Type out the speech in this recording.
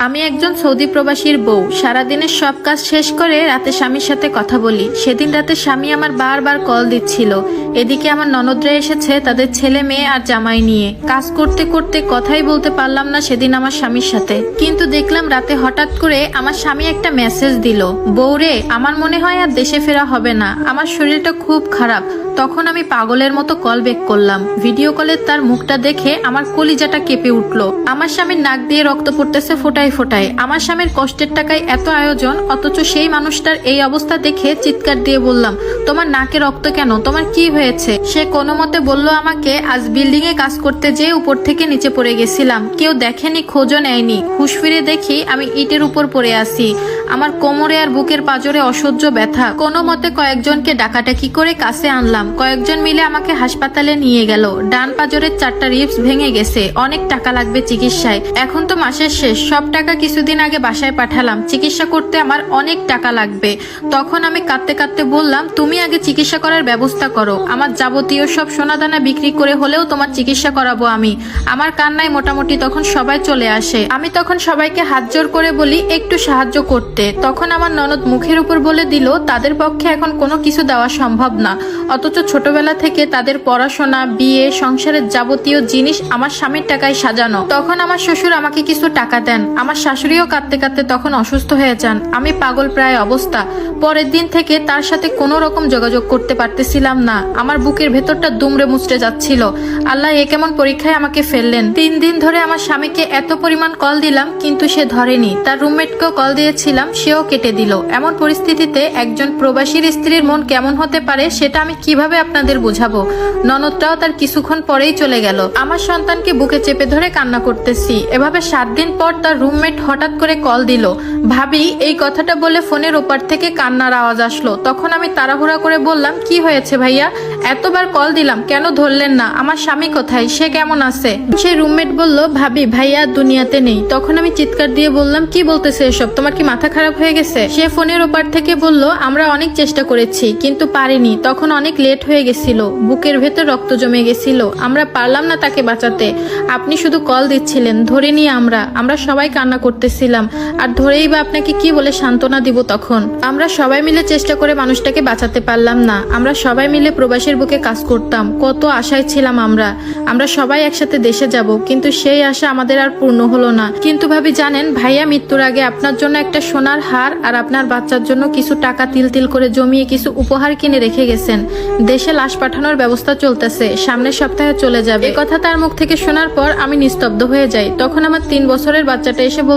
আমি একজন সৌদি প্রবাসীর বউ। সারাদিনের সব কাজ শেষ করে রাতে স্বামীর সাথে কথা বলি। সেদিন রাতে স্বামী আমার বারবার কল দিচ্ছিল। এদিকে আমার ননদরা এসেছে তাদের ছেলে মেয়ে আর জামাই নিয়ে। কাজ করতে করতে কথাই বলতে পারলাম না সেদিন আমার স্বামীর সাথে। কিন্তু দেখলাম রাতে হঠাৎ করে আমার স্বামী একটা মেসেজ দিল, বউরে আমার মনে হয় আর দেশে ফেরা হবে না, আমার শরীরটা খুব খারাপ। তখন আমি পাগলের মতো কল ব্যাক করলাম। ভিডিও কলে তার মুখটা দেখে আমার কলিজাটা কেঁপে উঠলো। আমার স্বামীর নাক দিয়ে রক্ত পড়তেছে ফোটায় ফোটায়। আমার স্বামীর কষ্টের টাকায় এত আয়োজন, অথচ সেই মানুষটার এই অবস্থা দেখে চিৎকার দিয়ে বললাম, তোমার নাকে রক্ত কেন, তোমার কি হয়েছে? সে কোনো মতে বলল আমাকে, আজ বিল্ডিং এ কাজ করতে যেয়ে উপর থেকে নিচে পড়ে গেছিলাম, কেউ দেখেনি, খোঁজও নেয়নি। হুঁশ ফিরে দেখি আমি ইটের উপর পড়ে আছি। আমার কোমরে আর বুকের পাঁজরে অসহ্য ব্যথা। কোনো মতে কয়েকজনকে ডাকাডাকি করে কাছে আনলাম। কয়েকজন মিলে আমাকে হাসপাতালে নিয়ে গেল। ডান পাঁজরের 4টা রিবস ভেঙে গেছে। অনেক টাকা লাগবে চিকিৎসায়। এখন তো মাসের শেষ, সব টাকা কিছুদিন আগে বাসায় পাঠালাম। চিকিৎসা করতে আমার অনেক টাকা লাগবে। তখন আমি কাঁদতে কাঁদতে বললাম, তুমি আগে চিকিৎসা করার ব্যবস্থা করো। আমার যাবতীয় সব সোনাদানা বিক্রি করে হলেও তোমার চিকিৎসা করাবো আমি। আমার কান্নায় মোটামুটি তখন সবাই চলে আসে। আমি তখন সবাইকে হাত জোর করে বলি একটু সাহায্য করতে। তখন আমার ননদ মুখের উপর বলে দিল, তাদের পক্ষে এখন কোনো কিছু দেওয়া সম্ভব না। অথচ ছোটবেলা থেকে তাদের পড়াশোনা, বিয়ে, সংসারের যাবতীয় জিনিস আমার স্বামীর টাকায় সাজানো। তখন আমার শ্বশুর আমাকে কিছু টাকা দেন। আমার শাশুড়িও কাঁদতে কাঁদতে তখন অসুস্থ হয়ে যান। আমি পাগল প্রায় অবস্থা। পরের দিন থেকে তার সাথে কোনো রকম যোগাযোগ করতে পারতেছিলাম না। আমার বুকের ভেতরটা দুমড়ে মুচড়ে যাচ্ছিল। আল্লাহ এ কেমন পরীক্ষায় আমাকে ফেললেন। 3 দিন ধরে আমার স্বামীকে এত পরিমাণ কল দিলাম, কিন্তু সে ধরেনি। তার রুমমেটকেও কল দিয়েছিলাম, সেও কেটে দিল। এমন পরিস্থিতিতে একজন প্রবাসীর স্ত্রীর মন কেমন হতে পারে সেটা আমি কিভাবে আপনাদের বোঝাবো। ননদটাও তার কিছুক্ষণ পরেই চলে গেল। আমার সন্তানকে বুকে চেপে ধরে কান্না করতেছি। এভাবে 7 দিন পর তার রুমমেট হঠাৎ করে কল দিল। ভাবি এই কথাটা বলে ফোনের ওপার থেকে কান্নার আওয়াজ আসলো। তখন আমি তাড়াহুড়া করে বললাম, কি হয়েছে ভাইয়া? এতবার কল দিলাম, কেন ধরলেন না? আমার স্বামী কোথায়, সে কেমন আছে? সেই রুমমেট বলল, ভাবি ভাইয়া দুনিয়াতে নেই। তখন আমি চিৎকার দিয়ে বললাম, কি বলতেছে এসব, তোমার কি মাথা খারাপ হয়ে গেছে? সে ফোনের ওপার থেকে বলল, আমরা অনেক চেষ্টা করেছি কিন্তু পারিনি, তখন অনেক লেট হয়ে গেছিল, বুকের ভেতর রক্ত জমে গেছিল, আমরা পারলাম না তাকে বাঁচাতে। আপনি শুধু কল দিচ্ছিলেন, ধরিনি আমরা সবাই কান্না করতেছিলাম। আর ধরেই বা আপনাকে কি বলে সান্ত্বনা দিব? তখন আমরা সবাই মিলে চেষ্টা করে মানুষটাকে বাঁচাতে পারলাম না। আমরা সবাই মিলে প্রবাসের বুকে কাজ করতাম, কত আশায় ছিলাম আমরা সবাই একসাথে দেশে যাব, কিন্তু সেই আশা আমাদের আর পূর্ণ হলো না। কিন্তু ভাবি জানেন, ভাইয়া মৃত্যুর আগে আপনার জন্য একটা সোনার হার আর আপনার বাচ্চার জন্য কিছু টাকা তিল তিল করে জমিয়ে কিছু উপহার কিনে রেখে গেছেন। দেশে লাশ পাঠানোর ব্যবস্থা চলতেছে, সামনের সপ্তাহে চলে যাবে। এই কথা তার মুখ থেকে শোনার পর আমি নিস্তব্ধ হয়ে যাই। তখন আমার 3 বছরের বাচ্চাটা এসে বলতে